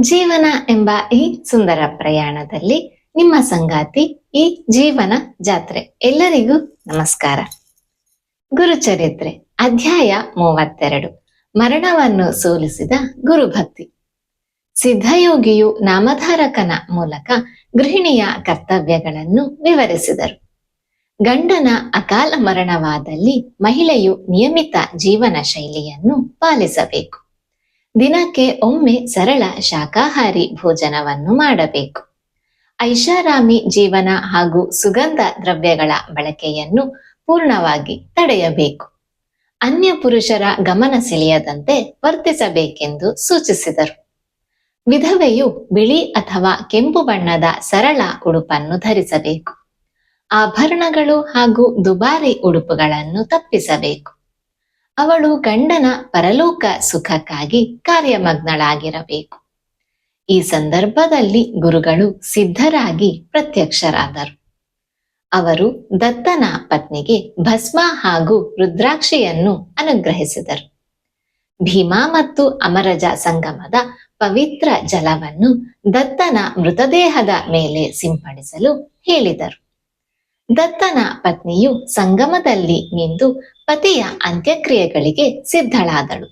ಜೀವನ ಎಂಬ ಈ ಸುಂದರ ಪ್ರಯಾಣದಲ್ಲಿ ನಿಮ್ಮ ಸಂಗಾತಿ ಈ ಜೀವನ ಜಾತ್ರೆ. ಎಲ್ಲರಿಗೂ ನಮಸ್ಕಾರ. ಗುರುಚರಿತ್ರೆ ಅಧ್ಯಾಯ 32. ಮರಣವನ್ನು ಸೋಲಿಸಿದ ಗುರುಭಕ್ತಿ. ಸಿದ್ಧಯೋಗಿಯು ನಾಮಧಾರಕನ ಮೂಲಕ ಗೃಹಿಣಿಯ ಕರ್ತವ್ಯಗಳನ್ನು ವಿವರಿಸಿದರು. ಗಂಡನ ಅಕಾಲ ಮರಣವಾದಲ್ಲಿ ಮಹಿಳೆಯು ನಿಯಮಿತ ಜೀವನ ಶೈಲಿಯನ್ನು ಪಾಲಿಸಬೇಕು. ದಿನಕ್ಕೆ ಒಮ್ಮೆ ಸರಳ ಶಾಕಾಹಾರಿ ಭೋಜನವನ್ನು ಮಾಡಬೇಕು. ಐಷಾರಾಮಿ ಜೀವನ ಹಾಗೂ ಸುಗಂಧ ದ್ರವ್ಯಗಳ ಬಳಕೆಯನ್ನು ಪೂರ್ಣವಾಗಿ ತಡೆಯಬೇಕು. ಅನ್ಯ ಪುರುಷರ ಗಮನ ಸೆಳೆಯದಂತೆ ವರ್ತಿಸಬೇಕೆಂದು ಸೂಚಿಸಿದರು. ವಿಧವೆಯು ಬಿಳಿ ಅಥವಾ ಕೆಂಪು ಬಣ್ಣದ ಸರಳ ಉಡುಪನ್ನು ಧರಿಸಬೇಕು. ಆಭರಣಗಳು ಹಾಗೂ ದುಬಾರಿ ಉಡುಪುಗಳನ್ನು ತಪ್ಪಿಸಬೇಕು. ಅವಳು ಗಂಡನ ಪರಲೋಕ ಸುಖಕ್ಕಾಗಿ ಕಾರ್ಯಮಗ್ನಳಾಗಿರಬೇಕು. ಈ ಸಂದರ್ಭದಲ್ಲಿ ಗುರುಗಳು ಸಿದ್ಧರಾಗಿ ಪ್ರತ್ಯಕ್ಷರಾದರು. ಅವರು ದತ್ತನ ಪತ್ನಿಗೆ ಭಸ್ಮ ಹಾಗೂ ರುದ್ರಾಕ್ಷಿಯನ್ನು ಅನುಗ್ರಹಿಸಿದರು. ಭೀಮಾ ಮತ್ತು ಅಮರಜ ಸಂಗಮದ ಪವಿತ್ರ ಜಲವನ್ನು ದತ್ತನ ಮೃತದೇಹದ ಮೇಲೆ ಸಿಂಪಡಿಸಲು ಹೇಳಿದರು. ದತ್ತನ ಪತ್ನಿಯು ಸಂಗಮದಲ್ಲಿ ನಿಂತು ಪತಿಯ ಅಂತ್ಯಕ್ರಿಯೆಗಳಿಗೆ ಸಿದ್ಧಳಾದಳು.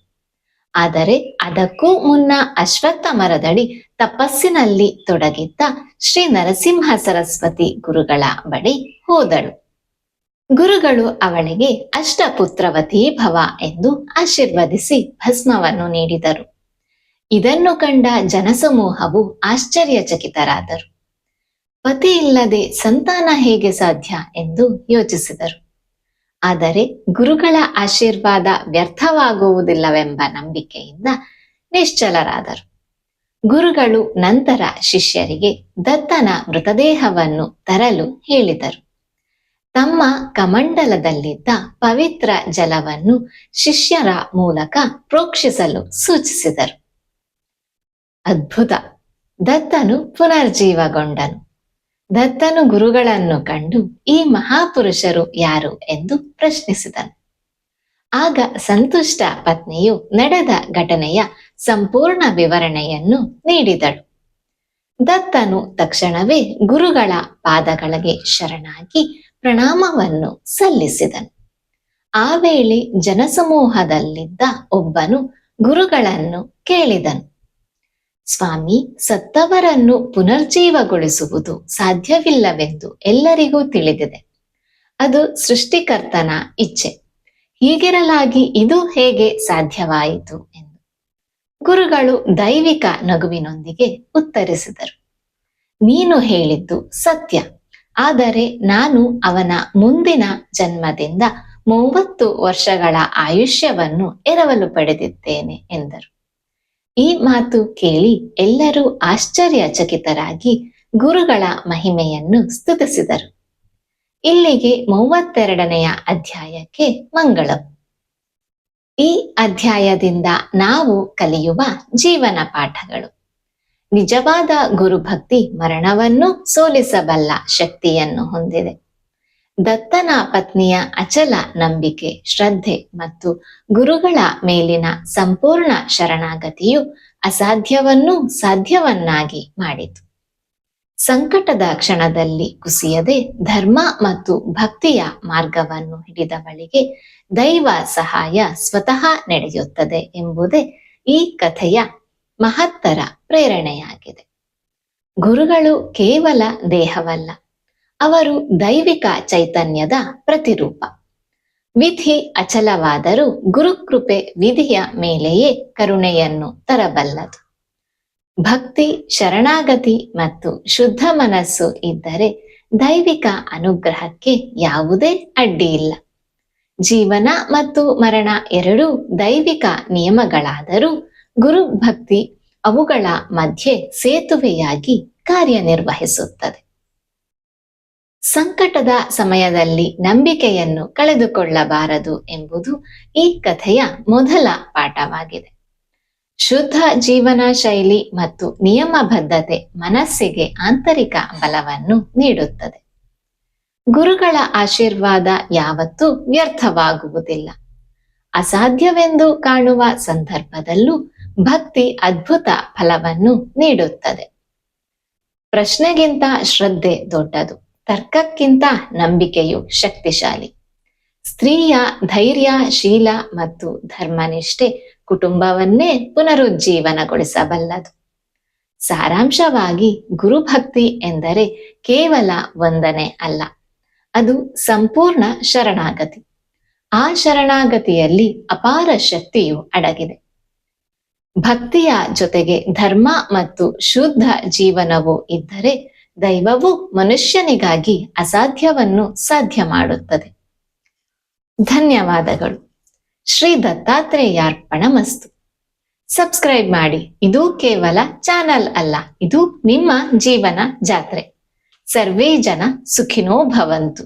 ಆದರೆ ಅದಕ್ಕೂ ಮುನ್ನ ಅಶ್ವತ್ಥ ಮರದಡಿ ತಪಸ್ಸಿನಲ್ಲಿ ತೊಡಗಿದ್ದ ಶ್ರೀ ನರಸಿಂಹ ಸರಸ್ವತಿ ಗುರುಗಳ ಬಳಿ ಹೋದಳು. ಗುರುಗಳು ಅವಳಿಗೆ ಅಷ್ಟಪುತ್ರವತೀ ಭವ ಎಂದು ಆಶೀರ್ವದಿಸಿ ಭಸ್ಮವನ್ನು ನೀಡಿದರು. ಇದನ್ನು ಕಂಡ ಜನಸಮೂಹವು ಆಶ್ಚರ್ಯಚಕಿತರಾದರು. ಪತಿ ಇಲ್ಲದೆ ಸಂತಾನ ಹೇಗೆ ಸಾಧ್ಯ ಎಂದು ಯೋಚಿಸಿದರು. ಆದರೆ ಗುರುಗಳ ಆಶೀರ್ವಾದ ವ್ಯರ್ಥವಾಗುವುದಿಲ್ಲವೆಂಬ ನಂಬಿಕೆಯಿಂದ ನಿಶ್ಚಲರಾದರು. ಗುರುಗಳು ನಂತರ ಶಿಷ್ಯರಿಗೆ ದತ್ತನ ಮೃತದೇಹವನ್ನು ತರಲು ಹೇಳಿದರು. ತಮ್ಮ ಕಮಂಡಲದಲ್ಲಿದ್ದ ಪವಿತ್ರ ಜಲವನ್ನು ಶಿಷ್ಯರ ಮೂಲಕ ಪ್ರೋಕ್ಷಿಸಲು ಸೂಚಿಸಿದರು. ಅದ್ಭುತ! ದತ್ತನು ಪುನರ್ಜೀವಗೊಂಡನು. ದತ್ತನು ಗುರುಗಳನ್ನು ಕಂಡು ಈ ಮಹಾಪುರುಷರು ಯಾರು ಎಂದು ಪ್ರಶ್ನಿಸಿದನು. ಆಗ ಸಂತುಷ್ಟ ಪತ್ನಿಯು ನಡೆದ ಘಟನೆಯ ಸಂಪೂರ್ಣ ವಿವರಣೆಯನ್ನು ನೀಡಿದಳು. ದತ್ತನು ತಕ್ಷಣವೇ ಗುರುಗಳ ಪಾದಗಳಿಗೆ ಶರಣಾಗಿ ಪ್ರಣಾಮವನ್ನು ಸಲ್ಲಿಸಿದನು. ಆ ವೇಳೆ ಜನಸಮೂಹದಲ್ಲಿದ್ದ ಒಬ್ಬನು ಗುರುಗಳನ್ನು ಕೇಳಿದನು. ಸ್ವಾಮಿ, ಸತ್ತವರನ್ನು ಪುನರ್ಜೀವಗೊಳಿಸುವುದು ಸಾಧ್ಯವಿಲ್ಲವೆಂದು ಎಲ್ಲರಿಗೂ ತಿಳಿದಿದೆ. ಅದು ಸೃಷ್ಟಿಕರ್ತನ ಇಚ್ಛೆ. ಹೀಗಿರಲಾಗಿ ಇದು ಹೇಗೆ ಸಾಧ್ಯವಾಯಿತು ಎಂದು ಗುರುಗಳು ದೈವಿಕ ನಗುವಿನೊಂದಿಗೆ ಉತ್ತರಿಸಿದರು. ನೀನು ಹೇಳಿದ್ದು ಸತ್ಯ. ಆದರೆ ನಾನು ಅವನ ಮುಂದಿನ ಜನ್ಮದಿಂದ 30 ವರ್ಷಗಳ ಆಯುಷ್ಯವನ್ನು ಎರವಲು ಪಡೆದಿದ್ದೇನೆ ಎಂದರು. ಈ ಮಾತು ಕೇಳಿ ಎಲ್ಲರೂ ಆಶ್ಚರ್ಯಚಕಿತರಾಗಿ ಗುರುಗಳ ಮಹಿಮೆಯನ್ನು ಸ್ತುತಿಸಿದರು. ಇಲ್ಲಿಗೆ 32ನೇ ಅಧ್ಯಾಯಕ್ಕೆ ಮಂಗಳಂ. ಈ ಅಧ್ಯಾಯದಿಂದ ನಾವು ಕಲಿಯುವ ಜೀವನ ಪಾಠಗಳು. ನಿಜವಾದ ಗುರುಭಕ್ತಿ ಮರಣವನ್ನು ಸೋಲಿಸಬಲ್ಲ ಶಕ್ತಿಯನ್ನು ಹೊಂದಿದೆ. ದತ್ತನ ಪತ್ನಿಯ ಅಚಲ ನಂಬಿಕೆ, ಶ್ರದ್ಧೆ ಮತ್ತು ಗುರುಗಳ ಮೇಲಿನ ಸಂಪೂರ್ಣ ಶರಣಾಗತಿಯು ಅಸಾಧ್ಯವನ್ನೂ ಸಾಧ್ಯವನ್ನಾಗಿ ಮಾಡಿತು. ಸಂಕಟದ ಕ್ಷಣದಲ್ಲಿ ಕುಸಿಯದೆ ಧರ್ಮ ಮತ್ತು ಭಕ್ತಿಯ ಮಾರ್ಗವನ್ನು ಹಿಡಿದವಳಿಗೆ ದೈವ ಸಹಾಯ ಸ್ವತಃ ನಡೆಯುತ್ತದೆ ಎಂಬುದೇ ಈ ಕಥೆಯ ಮಹತ್ತರ ಪ್ರೇರಣೆಯಾಗಿದೆ. ಗುರುಗಳು ಕೇವಲ ದೇಹವಲ್ಲ, ಅವರು ದೈವಿಕ ಚೈತನ್ಯದ ಪ್ರತಿರೂಪ. ವಿಧಿ ಅಚಲವಾದರೂ ಗುರುಕೃಪೆ ವಿಧಿಯ ಮೇಲೆಯೇ ಕರುಣೆಯನ್ನು ತರಬಲ್ಲದು. ಭಕ್ತಿ, ಶರಣಾಗತಿ ಮತ್ತು ಶುದ್ಧ ಮನಸ್ಸು ಇದ್ದರೆ ದೈವಿಕ ಅನುಗ್ರಹಕ್ಕೆ ಯಾವುದೇ ಅಡ್ಡಿಯಿಲ್ಲ. ಜೀವನ ಮತ್ತು ಮರಣ ಎರಡೂ ದೈವಿಕ ನಿಯಮಗಳಾದರೂ ಗುರುಭಕ್ತಿ ಅವುಗಳ ಮಧ್ಯೆ ಸೇತುವೆಯಾಗಿ ಕಾರ್ಯನಿರ್ವಹಿಸುತ್ತದೆ. ಸಂಕಟದ ಸಮಯದಲ್ಲಿ ನಂಬಿಕೆಯನ್ನು ಕಳೆದುಕೊಳ್ಳಬಾರದು ಎಂಬುದು ಈ ಕಥೆಯ ಮೊದಲ ಪಾಠವಾಗಿದೆ. ಶುದ್ಧ ಜೀವನ ಶೈಲಿ ಮತ್ತು ನಿಯಮಬದ್ಧತೆ ಮನಸ್ಸಿಗೆ ಆಂತರಿಕ ಬಲವನ್ನು ನೀಡುತ್ತದೆ. ಗುರುಗಳ ಆಶೀರ್ವಾದ ಯಾವತ್ತೂ ವ್ಯರ್ಥವಾಗುವುದಿಲ್ಲ. ಅಸಾಧ್ಯವೆಂದು ಕಾಣುವ ಸಂದರ್ಭದಲ್ಲೂ ಭಕ್ತಿ ಅದ್ಭುತ ಫಲವನ್ನು ನೀಡುತ್ತದೆ. ಪ್ರಶ್ನೆಗಿಂತ ಶ್ರದ್ಧೆ ದೊಡ್ಡದು, ತರ್ಕಕ್ಕಿಂತ ನಂಬಿಕೆಯು ಶಕ್ತಿಶಾಲಿ. ಸ್ತ್ರೀಯ ಧೈರ್ಯ, ಶೀಲ ಮತ್ತು ಧರ್ಮನಿಷ್ಠೆ ಕುಟುಂಬವನ್ನೇ ಪುನರುಜ್ಜೀವನಗೊಳಿಸಬಲ್ಲದು. ಸಾರಾಂಶವಾಗಿ ಗುರುಭಕ್ತಿ ಎಂದರೆ ಕೇವಲ ವಂದನೆ ಅಲ್ಲ, ಅದು ಸಂಪೂರ್ಣ ಶರಣಾಗತಿ. ಆ ಶರಣಾಗತಿಯಲ್ಲಿ ಅಪಾರ ಶಕ್ತಿಯು ಅಡಗಿದೆ. ಭಕ್ತಿಯ ಜೊತೆಗೆ ಧರ್ಮ ಮತ್ತು ಶುದ್ಧ ಜೀವನವೂ ಇದ್ದರೆ ದೈವವು ಮನುಷ್ಯನಿಗಾಗಿ ಅಸಾಧ್ಯವನ್ನು ಸಾಧ್ಯ ಮಾಡುತ್ತದೆ. ಧನ್ಯವಾದಗಳು. ಶ್ರೀ ದತ್ತಾತ್ರೇಯಾರ್ಪಣಮಸ್ತು. ಸಬ್ಸ್ಕ್ರೈಬ್ ಮಾಡಿ. ಇದು ಕೇವಲ ಚಾನಲ್ ಅಲ್ಲ, ಇದು ನಿಮ್ಮ ಜೀವನ ಜಾತ್ರೆ. ಸರ್ವೇ ಜನ ಸುಖಿನೋ ಭವಂತು.